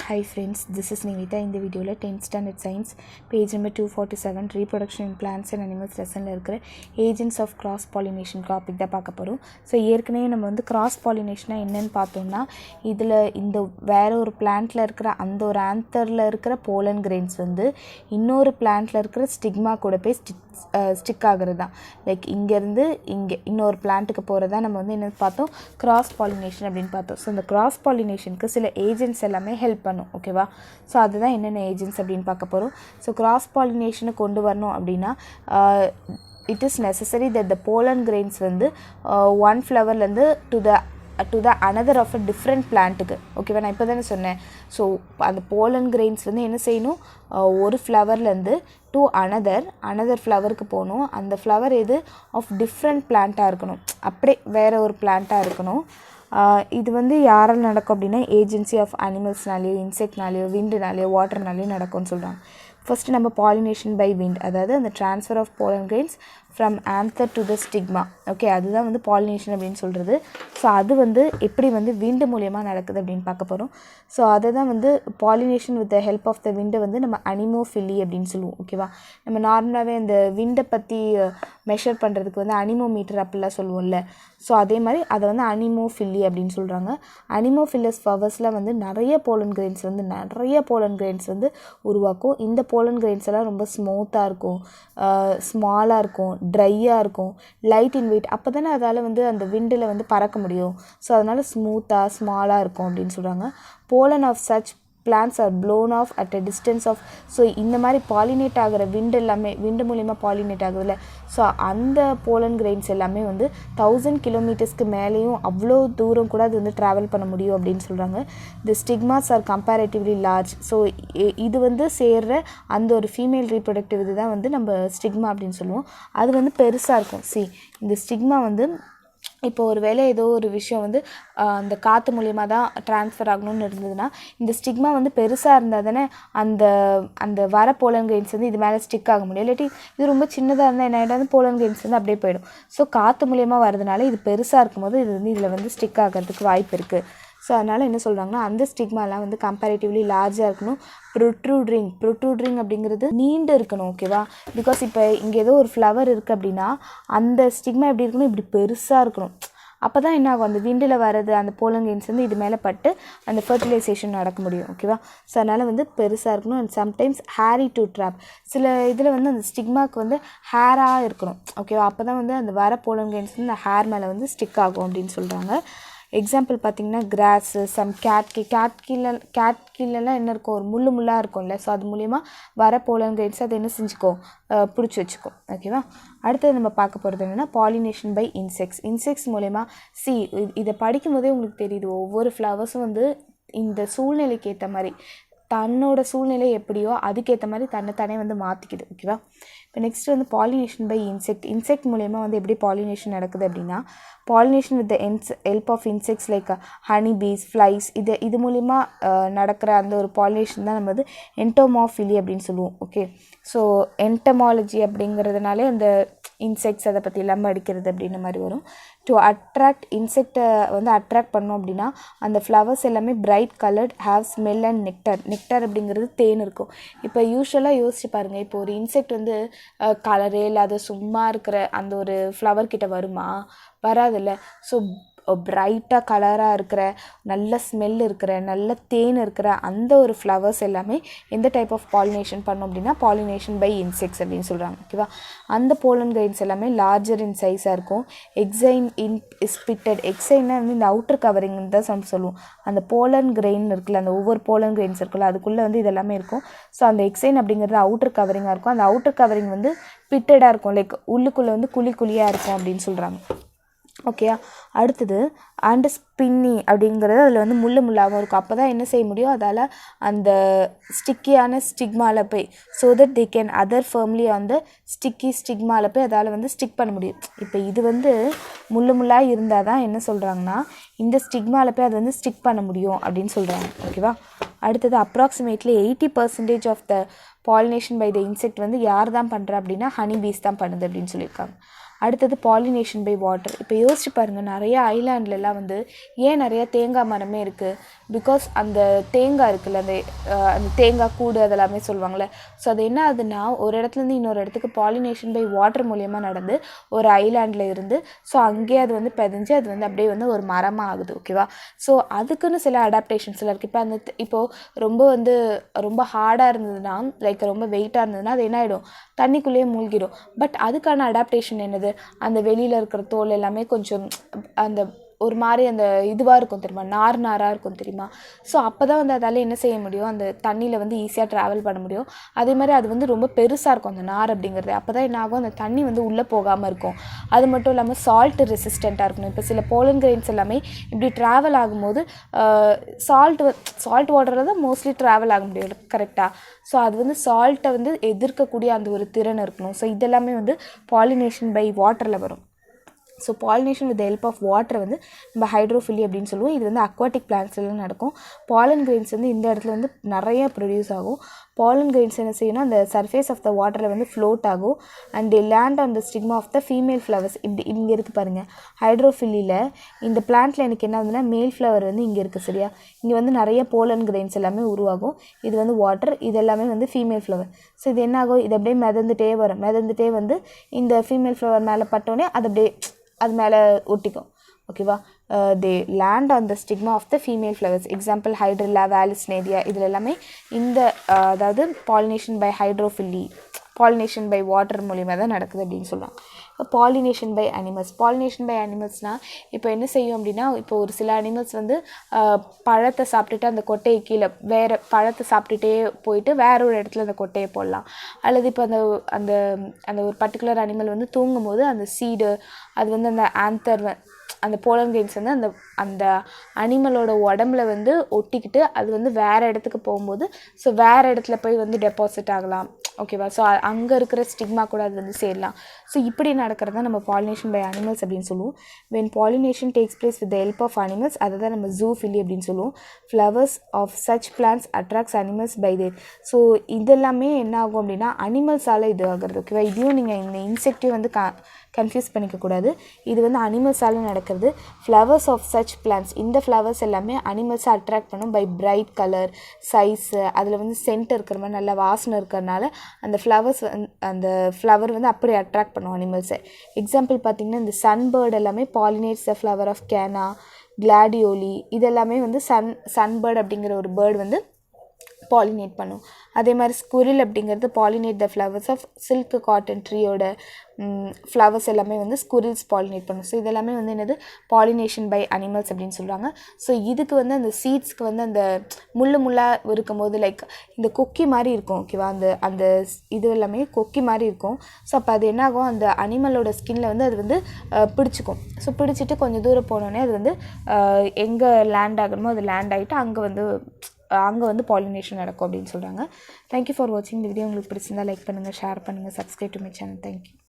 Hi friends, this is Nivita. In the video 10th standard science page number 247 reproduction in plants and animals lesson la irukra agents of cross pollination topic da paakaporum. So ஏற்கனவே நம்ம வந்து cross pollination என்னன்னு பார்த்தோம்னா இதுல இந்த வேற ஒரு plantல இருக்கிற அந்த ஒரு antherல இருக்கிற pollen grains வந்து இன்னொரு plantல இருக்கிற stigma கூட போய் ஸ்டிக் ஆகிறது தான். லைக் இங்கேருந்து இங்கே இன்னொரு பிளான்ட்டுக்கு போகிறதா நம்ம வந்து என்ன பார்த்தோம், கிராஸ் பாலினேஷன் அப்படின்னு பார்த்தோம். ஸோ இந்த கிராஸ் பாலினேஷனுக்கு சில ஏஜென்ட்ஸ் எல்லாமே ஹெல்ப் பண்ணும். ஓகேவா? ஸோ அதுதான் என்னென்ன ஏஜென்ட்ஸ் அப்படின்னு பார்க்க போகிறோம். ஸோ கிராஸ் பாலினேஷனை கொண்டு வரணும் அப்படின்னா it is necessary that the pollen grains வந்து one flowerலேருந்து to the another of a different plantக்கு. ஓகேவா? நான் இப்போ தானே சொன்னேன். ஸோ அந்த போலன் கிரெயின்ஸ் வந்து என்ன செய்யணும், ஒரு ஃப்ளவர்லேருந்து டு அனதர் ஃப்ளவருக்கு போகணும். அந்த ஃப்ளவர் எது ஆஃப் டிஃப்ரெண்ட் பிளான்ட்டாக இருக்கணும், அப்படியே வேறு ஒரு பிளான்ட்டாக இருக்கணும். இது வந்து யாரால் நடக்கும் அப்படின்னா ஏஜென்சி ஆஃப் அனிமல்ஸ்னாலேயோ இன்செக்ட்னாலேயோ விண்டுனாலேயோ வாட்டர்னாலேயோ நடக்கும்னு சொல்கிறாங்க. ஃபஸ்ட்டு நம்ம பாலினேஷன் பை விண்ட், அதாவது அந்த transfer of pollen grains from anther to the stigma. Okay, அதுதான் வந்து பாலினேஷன் அப்படின்னு சொல்கிறது. ஸோ அது வந்து எப்படி வந்து விண்டு மூலயமா நடக்குது அப்படின்னு பார்க்க போகிறோம். ஸோ அதை தான் வந்து pollination with the help of the விண்டை வந்து நம்ம அனிமோஃபில்லி அப்படின்னு சொல்லுவோம். ஓகேவா? நம்ம நார்மலாகவே இந்த விண்டை பற்றி மெஷர் பண்ணுறதுக்கு வந்து அனிமோமீட்டர் அப்படிலாம் சொல்லுவோம்ல. ஸோ அதே மாதிரி அதை வந்து அனிமோஃபில்லி அப்படின்னு சொல்கிறாங்க. அனிமோஃபில்லஸ் ஃப்ளவர்ஸில் வந்து நிறைய போலன் கிரெயின்ஸ் வந்து உருவாக்கும். இந்த போலன் கிரெயின்ஸ் எல்லாம் ரொம்ப ஸ்மூத்தாக இருக்கும், ஸ்மாலாக இருக்கும், ட்ரையாக இருக்கும், லைட் இன் வெயிட். அப்போ தானே அதால் வந்து அந்த விண்டில் வந்து பறக்க முடியும். ஸோ அதனால் ஸ்மூத்தாக ஸ்மாலாக இருக்கும் அப்படின்னு சொல்கிறாங்க. Pollen of such plants are blown off at a distance of, so இந்த மாதிரி பாலினேட் ஆகிற விண்டு எல்லாமே, விண்டு மூலிமா பாலினேட் ஆகுதுல்ல, ஸோ அந்த போலன் கிரெயின்ஸ் எல்லாமே வந்து 1000 கிலோமீட்டர்ஸ்க்கு மேலேயும் அவ்வளோ தூரம் கூட அது வந்து ட்ராவல் பண்ண முடியும் அப்படின்னு சொல்கிறாங்க. The stigmas are comparatively large. So இது வந்து சேர்ற அந்த ஒரு ஃபீமேல் ரீப்ரொடக்டிவ் இது தான் வந்து நம்ம ஸ்டிக்மா அப்படின்னு சொல்லுவோம். அது வந்து பெருசாக இருக்கும். இந்த ஸ்டிக்மா வந்து இப்போ ஒரு வேளை ஏதோ ஒரு விஷயம் வந்து அந்த காற்று மூலிமா தான் ட்ரான்ஸ்ஃபர் ஆகணும்னு இருந்ததுன்னா இந்த ஸ்டிக்மா வந்து பெருசாக இருந்தால் தானே அந்த வர போலன் கிரெயின்ஸ் வந்து இது மேலே ஸ்டிக் ஆக முடியும். இல்லாட்டி இது ரொம்ப சின்னதாக இருந்தால் என்ன ஆகிடாது, போலன் கிரெயின்ஸ் வந்து அப்படியே போயிடும். ஸோ காற்று மூலிமா வரதுனால இது பெருசாக இருக்கும்போது இது வந்து இதில் வந்து ஸ்டிக் ஆகிறதுக்கு வாய்ப்பு இருக்குது. ஸோ அதனால் என்ன சொல்கிறாங்கன்னா அந்த ஸ்டிக்மாலாம் வந்து கம்பேரிட்டிவ்லி லார்ஜாக இருக்கணும். ப்ரொட்ரூட்ரிங் அப்படிங்கிறது நீண்டு இருக்கணும். ஓகேவா? பிகாஸ் இப்போ இங்கே ஏதோ ஒரு ஃப்ளவர் இருக்குது அப்படின்னா அந்த ஸ்டிக்மா எப்படி இருக்கணும், இப்படி பெருசாக இருக்கணும். அப்போ தான் என்ன ஆகும், அந்த விண்டில் வர்றது அந்த போலன் கிரெயின்ஸ் வந்து இது மேலே பட்டு அந்த ஃபர்டிலைசேஷன் நடக்க முடியும். ஓகேவா? ஸோ அதனால் வந்து பெருசாக இருக்கணும். And sometimes hairy to trap, சில இதில் வந்து அந்த ஸ்டிக்மாவுக்கு வந்து ஹேராக இருக்கணும். ஓகேவா? அப்போ தான் வந்து அந்த வர போலன் கிரெயின்ஸ் வந்து அந்த ஹேர் மேலே வந்து ஸ்டிக் ஆகும் அப்படின்னு சொல்கிறாங்க. எக்ஸாம்பிள் பார்த்திங்கன்னா கிராஸு, சம் கேட்கீழெல்லாம் என்ன இருக்கும், ஒரு முள்ளாக இருக்கும்ல. ஸோ அது மூலிமா வர போலன் கிரெயின்ஸ் அதை என்ன செஞ்சுக்கும், பிடிச்சி வச்சுக்கும். ஓகேவா? அடுத்தது நம்ம பார்க்க போகிறது என்னென்னா பாலினேஷன் பை இன்செக்ட்ஸ் மூலயமா. இதை படிக்கும் போதே உங்களுக்கு தெரியுது, ஒவ்வொரு ஃப்ளவர்ஸும் வந்து இந்த சூழ்நிலைக்கு ஏற்ற மாதிரி, தன்னோட சூழ்நிலை எப்படியோ அதுக்கேற்ற மாதிரி தன்னைத்தானே வந்து மாற்றிக்குது. ஓகேவா? இப்போ நெக்ஸ்ட் வந்து பாலினேஷன் பை இன்செக்ட் மூலயமா வந்து எப்படி பாலினேஷன் நடக்குது அப்படின்னா, pollination with the help of insects like honey bees, flies, இது மூலிமா நடக்கிற அந்த ஒரு பாலினேஷன் தான் நம்ம வந்து என்டோமோஃபிலி அப்படின்னு சொல்லுவோம். ஓகே, ஸோ என்டமாலஜி அப்படிங்கிறதுனாலே அந்த இன்செக்ட்ஸ் அதை பற்றி இல்லாமல் அடிக்கிறது அப்படின்ற மாதிரி வரும். டு அட்ராக்ட் இன்செக்டை வந்து அட்ராக்ட் பண்ணோம் அப்படின்னா அந்த ஃப்ளவர்ஸ் எல்லாமே bright coloured, have smell and nectar அப்படிங்கிறது தேன் இருக்கும். இப்போ யூஸ்வலாக யோசிச்சு பாருங்கள், இப்போ ஒரு இன்செக்ட் வந்து கலரே இல்லாத சும்மா இருக்கிற அந்த ஒரு ஃப்ளவர் கிட்ட வருமா? வராதில்ல. ஸோ பிரைட்டாக கலராக இருக்கிற, நல்ல ஸ்மெல் இருக்கிற, நல்ல தேன் இருக்கிற அந்த ஒரு ஃப்ளவர்ஸ் எல்லாமே எந்த டைப் ஆஃப் பாலினேஷன் பண்ணோம் அப்படின்னா பாலினேஷன் பை இன்செக்ட்ஸ் அப்படின்னு சொல்கிறாங்க. ஓகேவா? அந்த போலன் கிரெயின்ஸ் எல்லாமே லார்ஜர் இன் சைஸாக இருக்கும். Exine is fitted. எக்ஸைன்னா வந்து இந்த அவுட்டர் கவரிங் தான் நம்ம சொல்லுவோம். அந்த போலன் கிரெயின் இருக்குல்ல, அந்த ஒவ்வொரு போலன் கிரெயின்ஸ் இருக்குல்ல, அதுக்குள்ளே வந்து இதெல்லாமே இருக்கும். ஸோ அந்த எக்ஸைன் அப்படிங்கிறது அவுட்டர் கவரிங்காக இருக்கும். அந்த அவுட்டர் கவரிங் வந்து பிட்டடாக இருக்கும், லைக் உள்ளுக்குள்ளே வந்து குழியாக இருக்கும் அப்படின்னு சொல்கிறாங்க. ஓகேயா? அடுத்தது அண்ட் ஸ்பின்னி அப்படிங்கிறது அதில் வந்து முள்ளாகவும் இருக்கும். அப்போ தான் என்ன செய்ய முடியும், அதால் அந்த ஸ்டிக்கியான ஸ்டிக்மாவில் போய் so that they can adhere firmly on the ஸ்டிக்மாவில் போய் அதால் வந்து ஸ்டிக் பண்ண முடியும். இப்போ இது வந்து முள்ளாக இருந்தால் தான் என்ன சொல்கிறாங்கன்னா இந்த ஸ்டிக்மாவில் போய் அது வந்து ஸ்டிக் பண்ண முடியும் அப்படின்னு சொல்கிறாங்க. ஓகேவா? அடுத்தது approximately 80% of the pollination by the insect வந்து யார் தான் பண்ணுறா அப்படின்னா ஹனி பீஸ் தான் பண்ணுது அப்படின்னு சொல்லியிருக்காங்க. அடுத்தது பாலினேஷன் பை வாட்டர். இப்போ யோசிச்சு பாருங்கள், நிறைய ஐலாண்ட்லலாம் வந்து ஏன் நிறையா தேங்காய் மரமே இருக்குது? பிகாஸ் அந்த தேங்காய் இருக்குல்ல, அந்த தேங்காய் கூடு அதெல்லாமே சொல்லுவாங்கள்ல. ஸோ அது என்ன ஆகுதுன்னா, ஒரு இடத்துலேருந்து இன்னொரு இடத்துக்கு பாலினேஷன் பை வாட்டர் மூலியமாக நடந்து ஒரு ஐலாண்டில் இருந்து ஸோ அங்கேயே அது வந்து பெதஞ்சு அது வந்து அப்படியே வந்து ஒரு மரமாக ஆகுது. ஓகேவா? ஸோ அதுக்குன்னு சில அடாப்டேஷன்ஸ்லாம் இருக்குது. இப்போது ரொம்ப ஹார்டாக இருந்ததுன்னா, லைக் ரொம்ப வெயிட்டாக இருந்ததுன்னா அது என்ன ஆகிடும், தண்ணிக்குள்ளேயே மூழ்கிடும். பட் அதுக்கான அடாப்டேஷன் என்னது, அந்த வெளியில் இருக்கிற தோல் எல்லாமே கொஞ்சம் அந்த ஒரு மாதிரி அந்த இதுவாக இருக்கும் தெரியுமா, நாராக இருக்கும் தெரியுமா. ஸோ அப்போ தான் வந்து அதால் என்ன செய்ய முடியும், அந்த தண்ணியில் வந்து ஈஸியாக ட்ராவல் பண்ண முடியும். அதே மாதிரி அது வந்து ரொம்ப பெருசாக இருக்கும் அந்த நார் அப்படிங்கிறது. அப்போ தான் என்ன ஆகும், அந்த தண்ணி வந்து உள்ளே போகாமல் இருக்கும். அது மட்டும் இல்லாமல் சால்ட் ரெசிஸ்டண்ட்டாக இருக்கணும். இப்போ சில போலன் கிரெயின்ஸ் எல்லாமே இப்படி ட்ராவல் ஆகும்போது சால்ட் வாட்டரில் தான் மோஸ்ட்லி ட்ராவல் ஆக முடியும், கரெக்டாக. ஸோ அது வந்து சால்ட்டை வந்து எதிர்க்கக்கூடிய அந்த ஒரு திறன் இருக்கணும். ஸோ இதெல்லாமே வந்து பாலினேஷன் பை வாட்டரில் வரும். So pollination with help of வாட்டரை வந்து நம்ம ஹைட்ரோஃபிலி அப்படின்னு சொல்லுவோம். இது வந்து அக்வாட்டிக் பிளான்ட்ஸ்லாம் நடக்கும். பாலன் கிரெயின்ஸ் வந்து இந்த இடத்துல வந்து நிறைய ப்ரொடியூஸ் ஆகும். பாலன் கிரெயின்ஸ் என்ன செய்யணும், அந்த சர்ஃபேஸ் ஆஃப் த வாட்டரில் வந்து ஃப்ளோட் ஆகும் and land on the stigma of the female flowers. இப்படி இங்கே இருக்குது பாருங்கள், ஹைட்ரோஃபிலியில் இந்த பிளான்ட்டில் எனக்கு என்ன ஆகுதுன்னா, மேல் ஃப்ளவர் வந்து இங்கே இருக்குது, சரியா. இங்கே வந்து நிறைய போலன் கிரெயின்ஸ் எல்லாமே உருவாகும். இது வந்து வாட்டர், இது எல்லாமே வந்து ஃபீமேல் ஃப்ளவர். ஸோ இது என்ன ஆகும், இது அப்படியே மிதந்துட்டே வந்து இந்த ஃபீமேல் ஃப்ளவர் மேலே பட்டோன்னே அது மேலே ஒட்டிக்கும். ஓகேவா? They land on the stigma of the female flowers. Example hydrilla, vallisneria, இதில் எல்லாமே இந்த அதாவது pollination by hydrophily, pollination by water மூலிமா தான் நடக்குது அப்படின்னு சொல்லுவாங்க. இப்போ பாலினேஷன் பை அனிமல்ஸ்னால் இப்போ என்ன செய்யும் அப்படின்னா, இப்போ ஒரு சில அனிமல்ஸ் வந்து பழத்தை சாப்பிட்டுட்டு அந்த கொட்டையை கீழே வேறு பழத்தை சாப்பிட்டுட்டே போயிட்டு வேற ஒரு இடத்துல அந்த கொட்டையை போடலாம். அல்லது இப்போ அந்த அந்த ஒரு பர்டிகுலர் அனிமல் வந்து தூங்கும்போது அந்த சீடு அது வந்து அந்த ஆந்தர் அந்த போலன் கிரெயின்ஸ் வந்து அந்த அனிமலோட உடம்புல வந்து ஒட்டிக்கிட்டு அது வந்து வேறு இடத்துக்கு போகும்போது ஸோ வேறு இடத்துல போய் வந்து டெபாசிட் ஆகலாம். ஓகேவா? ஸோ அங்கே இருக்கிற ஸ்டிக்மா கூட அது வந்து சேரலாம். ஸோ இப்படி நடக்கிறது தான் நம்ம பாலினேஷன் பை அனிமல்ஸ் அப்படின்னு சொல்லுவோம். When pollination takes place with the help of animals, அதை தான் நம்ம ஜூஃபிலி அப்படின்னு சொல்லுவோம். Flowers of such plants attracts animals by their. So இதெல்லாமே என்ன ஆகும் அப்படின்னா அனிமல்ஸால் இது ஆகிறது. ஓகேவா? இதையும் நீங்கள் இந்த இன்செக்டையும் வந்து கன்ஃபியூஸ் பண்ணிக்கக்கூடாது. இது வந்து அனிமல்ஸால் நடக்கிறது. ஃப்ளவர்ஸ் ஆஃப் சச் பிளான்ட்ஸ், இந்த ஃப்ளவர்ஸ் எல்லாமே அனிமல்ஸை அட்ராக்ட் பண்ணும் பை பிரைட் கலர், சைஸு, அதில் வந்து சென்ட் இருக்கிற மாதிரி நல்ல வாசனை இருக்கிறதுனால அந்த ஃப்ளவர் வந்து அப்படி அட்ராக்ட் பண்ணும் அனிமல்ஸை. எக்ஸாம்பிள் பார்த்திங்கன்னா இந்த சன்பேர்ட் எல்லாமே pollinates the flower of canna, gladioli, இதெல்லாமே வந்து சன்பேர்ட் அப்படிங்கிற ஒரு பேர்டு வந்து பாலினேட் பண்ணும். அதே மாதிரி ஸ்குரில் அப்படிங்கிறது pollinate the flowers of silk cotton ட்ரீயோட ஃப்ளவர்ஸ் எல்லாமே வந்து ஸ்குரில்ஸ் பாலினேட் பண்ணும். ஸோ இதெல்லாமே வந்து என்னது, பாலினேஷன் பை அனிமல்ஸ் அப்படின்னு சொல்கிறாங்க. ஸோ இதுக்கு வந்து அந்த சீட்ஸ்க்கு வந்து அந்த முள்ளாக இருக்கும்போது லைக் இந்த கொக்கி மாதிரி இருக்கும். ஓகேவா? அந்த இது எல்லாமே கொக்கி மாதிரி இருக்கும். ஸோ அப்போ அது என்னாகும், அந்த அனிமலோட ஸ்கின்ல வந்து அது வந்து பிடிச்சிக்கும். ஸோ பிடிச்சிட்டு கொஞ்சம் தூரம் போனோடனே அது வந்து எங்கே லேண்ட் ஆகணுமோ அது லேண்ட் ஆகிட்டு அங்கே வந்து பாலினேஷன் நடக்கும் அப்படின்னு சொல்கிறாங்க. தேங்க்யூ ஃபார் வாட்சிங். இந்த வீடியோ உங்களுக்கு பிடிச்சிருந்தா லைக் பண்ணுங்கள், ஷேர் பண்ணுங்கள், subscribe to my channel. Thank you.